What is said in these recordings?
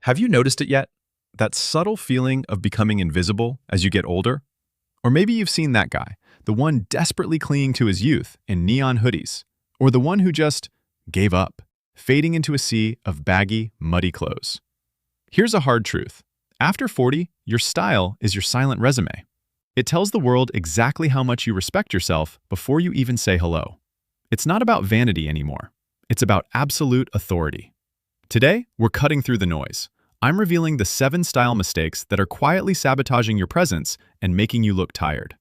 Have you noticed it yet? That subtle feeling of becoming invisible as you get older? Or maybe you've seen that guy, the one desperately clinging to his youth in neon hoodies, or the one who just gave up, fading into a sea of baggy, muddy clothes. Here's a hard truth. After 40, your style is your silent resume. It tells the world exactly how much you respect yourself before you even say hello. It's not about vanity anymore. It's about absolute authority. Today, we're cutting through the noise. I'm revealing the 7 style mistakes that are quietly sabotaging your presence and making you look tired.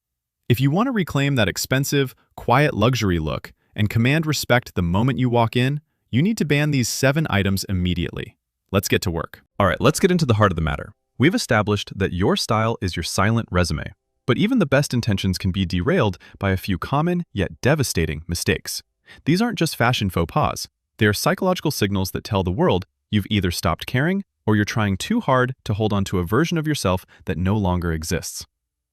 If you want to reclaim that expensive, quiet luxury look and command respect the moment you walk in, you need to ban these 7 items immediately. Let's get to work. All right, let's get into the heart of the matter. We've established that your style is your silent resume, but even the best intentions can be derailed by a few common yet devastating mistakes. These aren't just fashion faux pas. They are psychological signals that tell the world you've either stopped caring or you're trying too hard to hold on to a version of yourself that no longer exists.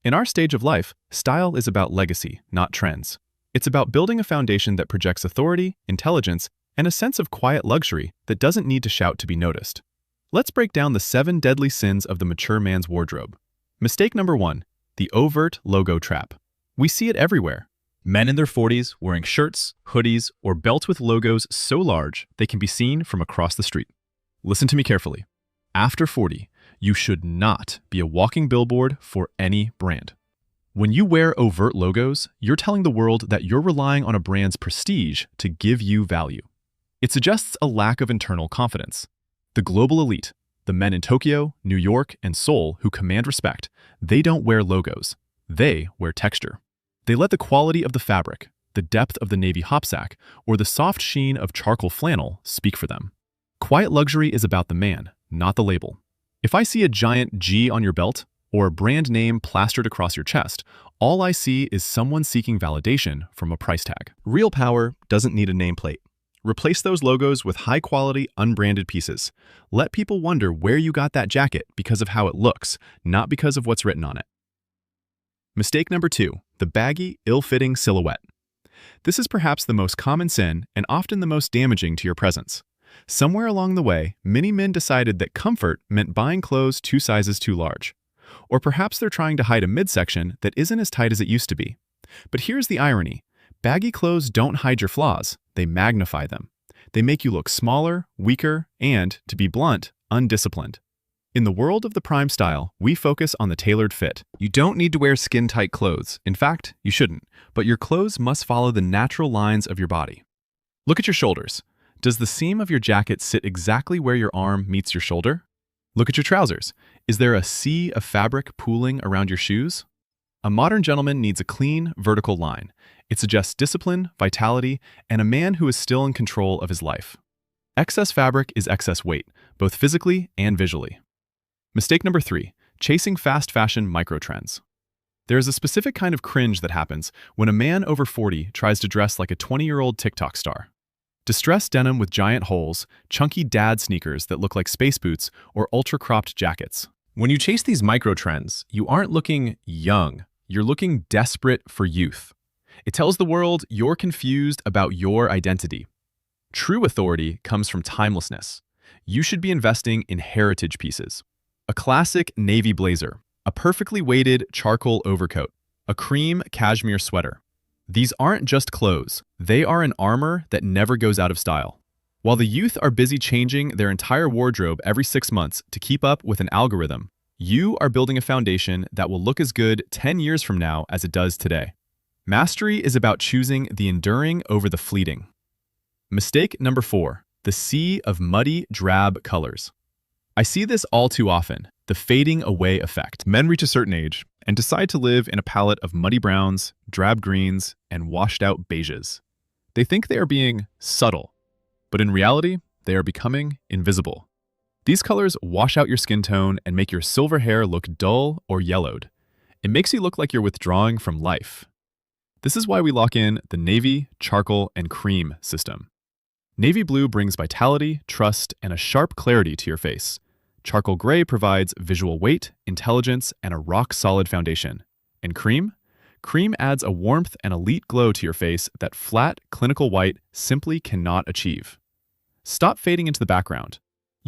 In our stage of life, style is about legacy, not trends. It's about building a foundation that projects authority, intelligence, and a sense of quiet luxury that doesn't need to shout to be noticed. Let's break down the 7 deadly sins of the mature man's wardrobe. Mistake number 1, the overt logo trap. We see it everywhere. Men in their 40s wearing shirts, hoodies, or belts with logos so large they can be seen from across the street. Listen to me carefully. After 40, you should not be a walking billboard for any brand. When you wear overt logos, you're telling the world that you're relying on a brand's prestige to give you value. It suggests a lack of internal confidence. The global elite, the men in Tokyo, New York, and Seoul who command respect, they don't wear logos. They wear texture. They let the quality of the fabric, the depth of the navy hopsack, or the soft sheen of charcoal flannel speak for them. Quiet luxury is about the man, not the label. If I see a giant G on your belt, or a brand name plastered across your chest, all I see is someone seeking validation from a price tag. Real power doesn't need a nameplate. Replace those logos with high-quality, unbranded pieces. Let people wonder where you got that jacket because of how it looks, not because of what's written on it. Mistake number 2, the baggy, ill-fitting silhouette. This is perhaps the most common sin and often the most damaging to your presence. Somewhere along the way, many men decided that comfort meant buying clothes 2 sizes too large. Or perhaps they're trying to hide a midsection that isn't as tight as it used to be. But here's the irony. Baggy clothes don't hide your flaws, they magnify them. They make you look smaller, weaker, and, to be blunt, undisciplined. In the world of the prime style, we focus on the tailored fit. You don't need to wear skin-tight clothes. In fact, you shouldn't. But your clothes must follow the natural lines of your body. Look at your shoulders. Does the seam of your jacket sit exactly where your arm meets your shoulder? Look at your trousers. Is there a sea of fabric pooling around your shoes? A modern gentleman needs a clean, vertical line. It suggests discipline, vitality, and a man who is still in control of his life. Excess fabric is excess weight, both physically and visually. Mistake number 3, chasing fast fashion microtrends. There is a specific kind of cringe that happens when a man over 40 tries to dress like a 20-year-old TikTok star. Distressed denim with giant holes, chunky dad sneakers that look like space boots, or ultra-cropped jackets. When you chase these microtrends, you aren't looking young. You're looking desperate for youth. It tells the world you're confused about your identity. True authority comes from timelessness. You should be investing in heritage pieces. A classic navy blazer, a perfectly weighted charcoal overcoat, a cream cashmere sweater. These aren't just clothes. They are an armor that never goes out of style. While the youth are busy changing their entire wardrobe every 6 months to keep up with an algorithm, you are building a foundation that will look as good 10 years from now as it does today. Mastery is about choosing the enduring over the fleeting. Mistake number 4, the sea of muddy, drab colors. I see this all too often, the fading away effect. Men reach a certain age and decide to live in a palette of muddy browns, drab greens, and washed-out beiges. They think they are being subtle, but in reality, they are becoming invisible. These colors wash out your skin tone and make your silver hair look dull or yellowed. It makes you look like you're withdrawing from life. This is why we lock in the navy, charcoal, and cream system. Navy blue brings vitality, trust, and a sharp clarity to your face. Charcoal gray provides visual weight, intelligence, and a rock-solid foundation. And cream? Cream adds a warmth and elite glow to your face that flat, clinical white simply cannot achieve. Stop fading into the background.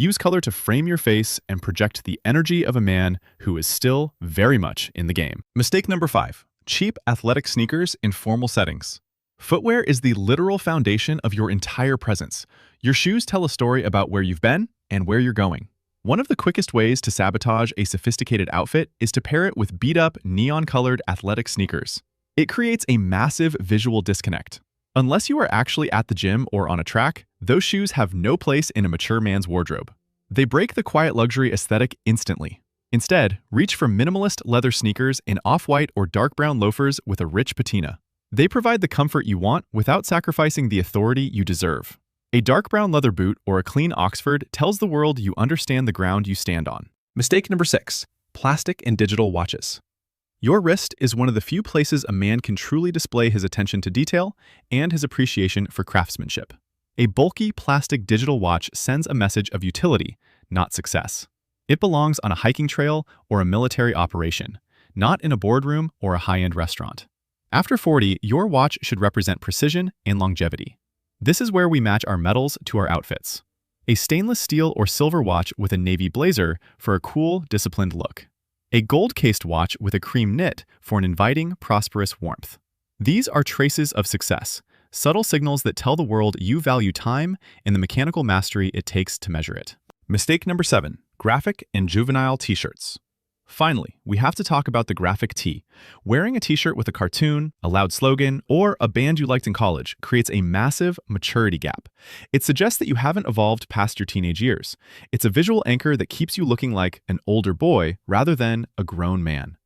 Use color to frame your face and project the energy of a man who is still very much in the game. Mistake number 5. Cheap athletic sneakers in formal settings. Footwear is the literal foundation of your entire presence. Your shoes tell a story about where you've been and where you're going. One of the quickest ways to sabotage a sophisticated outfit is to pair it with beat-up, neon-colored athletic sneakers. It creates a massive visual disconnect. Unless you are actually at the gym or on a track, those shoes have no place in a mature man's wardrobe. They break the quiet luxury aesthetic instantly. Instead, reach for minimalist leather sneakers in off-white or dark brown loafers with a rich patina. They provide the comfort you want without sacrificing the authority you deserve. A dark brown leather boot or a clean Oxford tells the world you understand the ground you stand on. Mistake number 6. Plastic and digital watches. Your wrist is one of the few places a man can truly display his attention to detail and his appreciation for craftsmanship. A bulky plastic digital watch sends a message of utility, not success. It belongs on a hiking trail or a military operation, not in a boardroom or a high-end restaurant. After 40, your watch should represent precision and longevity. This is where we match our metals to our outfits. A stainless steel or silver watch with a navy blazer for a cool, disciplined look. A gold-cased watch with a cream knit for an inviting, prosperous warmth. These are traces of success, subtle signals that tell the world you value time and the mechanical mastery it takes to measure it. Mistake number 7. Graphic and juvenile t-shirts. Finally, we have to talk about the graphic tee. Wearing a t-shirt with a cartoon, a loud slogan, or a band you liked in college creates a massive maturity gap. It suggests that you haven't evolved past your teenage years. It's a visual anchor that keeps you looking like an older boy rather than a grown man.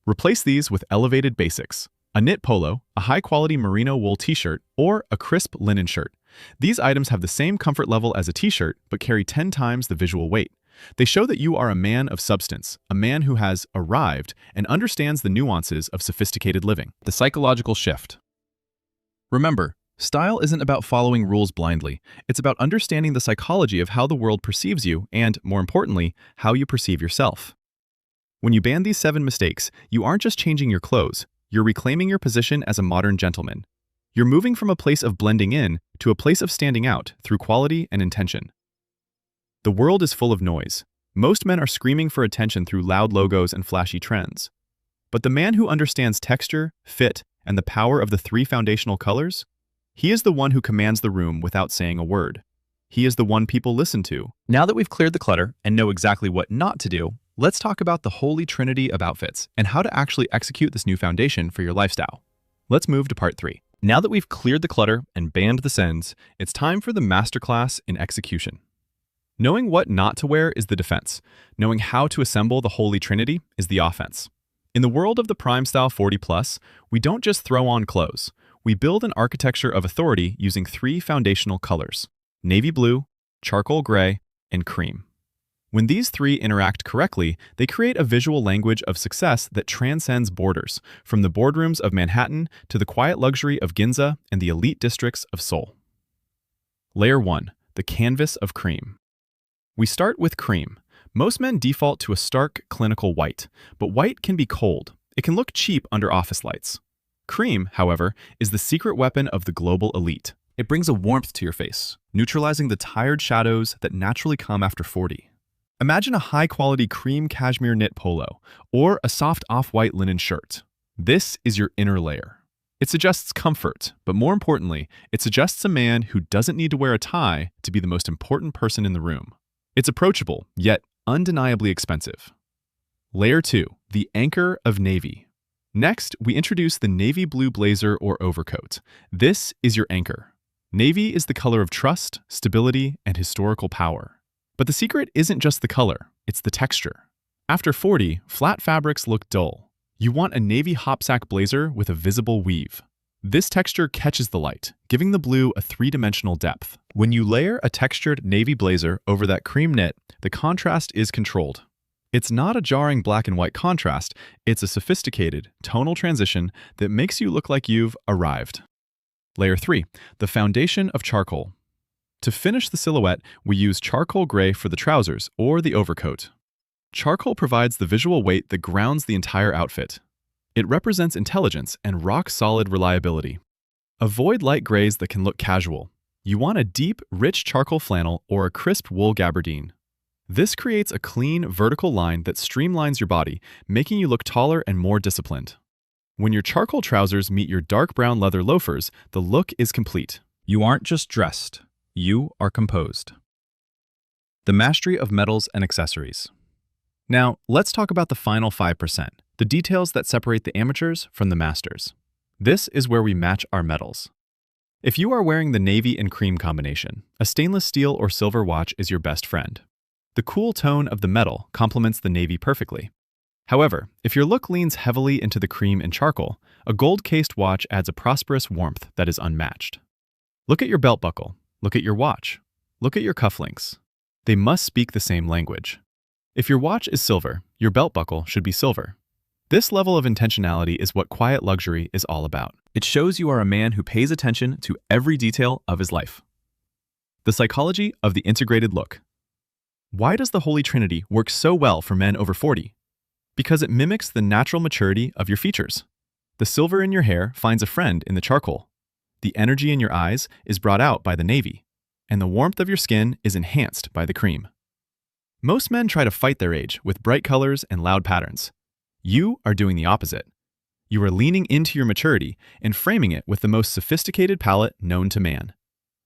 Replace these with elevated basics. A knit polo, a high-quality merino wool t-shirt, or a crisp linen shirt. These items have the same comfort level as a t-shirt, but carry 10 times the visual weight. They show that you are a man of substance, a man who has arrived and understands the nuances of sophisticated living. The psychological shift. Remember, style isn't about following rules blindly. It's about understanding the psychology of how the world perceives you and, more importantly, how you perceive yourself. When you ban these 7 mistakes, you aren't just changing your clothes, you're reclaiming your position as a modern gentleman. You're moving from a place of blending in to a place of standing out through quality and intention. The world is full of noise. Most men are screaming for attention through loud logos and flashy trends. But the man who understands texture, fit, and the power of the 3 foundational colors, he is the one who commands the room without saying a word. He is the one people listen to. Now that we've cleared the clutter and know exactly what not to do, let's talk about the holy trinity of outfits and how to actually execute this new foundation for your lifestyle. Let's move to part 3. Now that we've cleared the clutter and banned the sins, it's time for the masterclass in execution. Knowing what not to wear is the defense. Knowing how to assemble the Holy Trinity is the offense. In the world of the Prime Style 40+, we don't just throw on clothes. We build an architecture of authority using 3 foundational colors: navy blue, charcoal gray, and cream. When these 3 interact correctly, they create a visual language of success that transcends borders, from the boardrooms of Manhattan to the quiet luxury of Ginza and the elite districts of Seoul. Layer 1. The canvas of cream. We start with cream. Most men default to a stark, clinical white, but white can be cold. It can look cheap under office lights. Cream, however, is the secret weapon of the global elite. It brings a warmth to your face, neutralizing the tired shadows that naturally come after 40. Imagine a high-quality cream cashmere knit polo, or a soft off-white linen shirt. This is your inner layer. It suggests comfort, but more importantly, it suggests a man who doesn't need to wear a tie to be the most important person in the room. It's approachable, yet undeniably expensive. Layer 2. The anchor of navy. Next, we introduce the navy blue blazer or overcoat. This is your anchor. Navy is the color of trust, stability, and historical power. But the secret isn't just the color, it's the texture. After 40, flat fabrics look dull. You want a navy hopsack blazer with a visible weave. This texture catches the light, giving the blue a 3-dimensional depth. When you layer a textured navy blazer over that cream knit, the contrast is controlled. It's not a jarring black and white contrast, it's a sophisticated, tonal transition that makes you look like you've arrived. Layer 3. The foundation of charcoal. To finish the silhouette, we use charcoal gray for the trousers or the overcoat. Charcoal provides the visual weight that grounds the entire outfit. It represents intelligence and rock-solid reliability. Avoid light grays that can look casual. You want a deep, rich charcoal flannel or a crisp wool gabardine. This creates a clean, vertical line that streamlines your body, making you look taller and more disciplined. When your charcoal trousers meet your dark brown leather loafers, the look is complete. You aren't just dressed, you are composed. The mastery of metals and accessories. Now, let's talk about the final 5%, the details that separate the amateurs from the masters. This is where we match our metals. If you are wearing the navy and cream combination, a stainless steel or silver watch is your best friend. The cool tone of the metal complements the navy perfectly. However, if your look leans heavily into the cream and charcoal, a gold-cased watch adds a prosperous warmth that is unmatched. Look at your belt buckle. Look at your watch. Look at your cufflinks. They must speak the same language. If your watch is silver, your belt buckle should be silver. This level of intentionality is what quiet luxury is all about. It shows you are a man who pays attention to every detail of his life. The psychology of the integrated look. Why does the Holy Trinity work so well for men over 40? Because it mimics the natural maturity of your features. The silver in your hair finds a friend in the charcoal. The energy in your eyes is brought out by the navy, and the warmth of your skin is enhanced by the cream. Most men try to fight their age with bright colors and loud patterns. You are doing the opposite. You are leaning into your maturity and framing it with the most sophisticated palette known to man.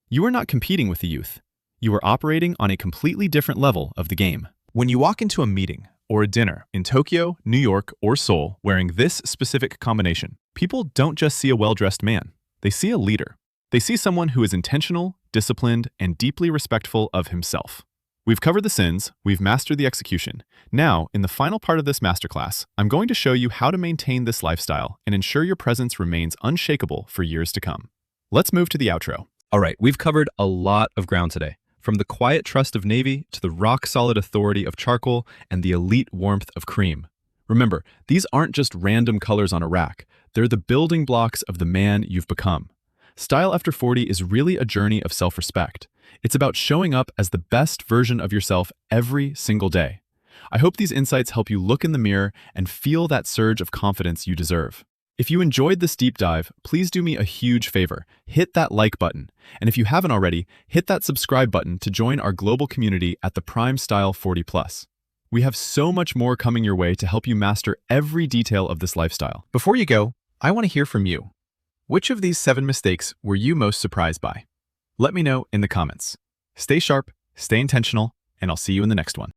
You are not competing with the youth. You are operating on a completely different level of the game. When you walk into a meeting or a dinner in Tokyo, New York, or Seoul wearing this specific combination, people don't just see a well-dressed man. They see a leader. They see someone who is intentional, disciplined, and deeply respectful of himself. We've covered the sins, we've mastered the execution. Now, in the final part of this masterclass, I'm going to show you how to maintain this lifestyle and ensure your presence remains unshakable for years to come. Let's move to the outro. All right, we've covered a lot of ground today. From the quiet trust of navy to the rock-solid authority of charcoal and the elite warmth of cream. Remember, these aren't just random colors on a rack. They're the building blocks of the man you've become. Style after 40 is really a journey of self-respect. It's about showing up as the best version of yourself every single day. I hope these insights help you look in the mirror and feel that surge of confidence you deserve. If you enjoyed this deep dive, please do me a huge favor. Hit that like button. And if you haven't already, hit that subscribe button to join our global community at the Prime Style 40+. We have so much more coming your way to help you master every detail of this lifestyle. Before you go, I want to hear from you. Which of these 7 mistakes were you most surprised by? Let me know in the comments. Stay sharp, stay intentional, and I'll see you in the next one.